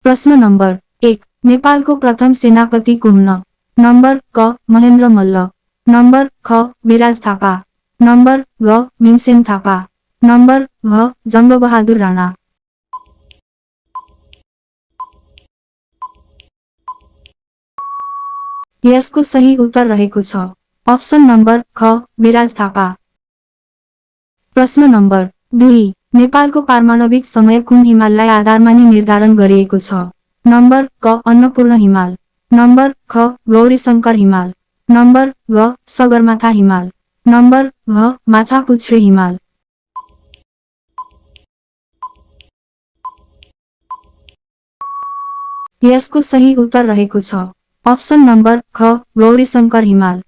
प्रश्न नंबर 1 नेपालको प्रथम सेनापति को हुन? नंबर क महेन्द्र मल्ल, नंबर ख विराज थापा, नंबर ग भीमसेन थापा, नंबर घ जंगबहादुर राणा। यसको सही उत्तर रहेको छ ऑप्शन नंबर ख विराज थापा। प्रश्न नंबर 2 नेपालको पारमाणविक समय कुन हिमाललाई आधार मानी निर्धारण गरिएको छ? नंबर क अन्नपूर्ण हिमाल, नंबर ख गौरीशंकर हिमाल, नंबर ग सगरमाथा हिमाल, नंबर घ माछापुच्छ्रे हिमाल। यसको सही उत्तर रहेको छ ऑप्शन नंबर ख गौरीशंकर हिमाल।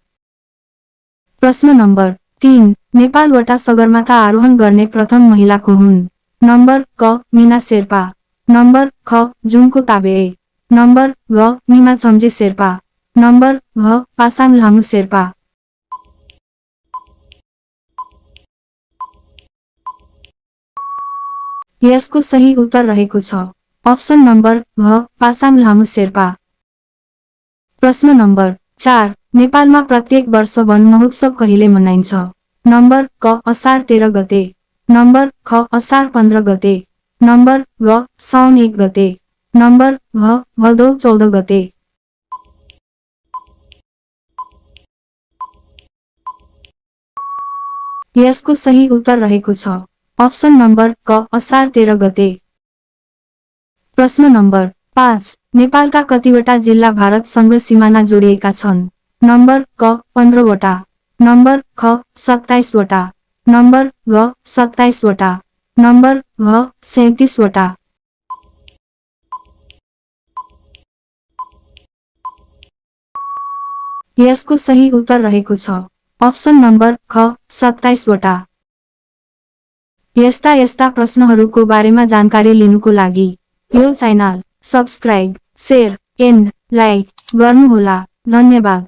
प्रश्न नंबर 3 नेपालबाट सगरमाथा आरोहण गर्ने प्रथम महिला को हुन्? नंबर क मीना शेर्पा, नंबर ख जुनको ताबे, नंबर ग निमा चम्जे शेर्पा, नंबर घ पासाङ लामु शेर्पा। यसको सही उत्तर रहेको छ ऑप्शन नंबर घ पासाङ लामु शेर्पा। प्रश्न नंबर 4 नेपालमा प्रत्येक वर्ष वन महोत्सव कहिले मनाइन्छ? नंबर क असार 13 गते, नंबर ख असार 15 गते, नंबर ग साउन 1 गते, नंबर घ भदौ 14 गते। यसको सही उत्तर रहेको छ ऑप्शन नंबर क असार 13 गते। प्रश्न नंबर 5 नेपालका कतिवटा जिल्ला भारतसँग सीमाना जोडिएका छन्? नंबर क 15 वटा, नंबर ख 27 वटा, नंबर ग 27 वटा, नंबर घ 37 वटा। यसको सही उत्तर रहेको छ ऑप्शन नंबर ख 27 वटा। यस्ता प्रश्नहरूको बारेमा जानकारी लिनुको लागि यो channel subscribe, share and like गर्नुहोला। धन्यवाद।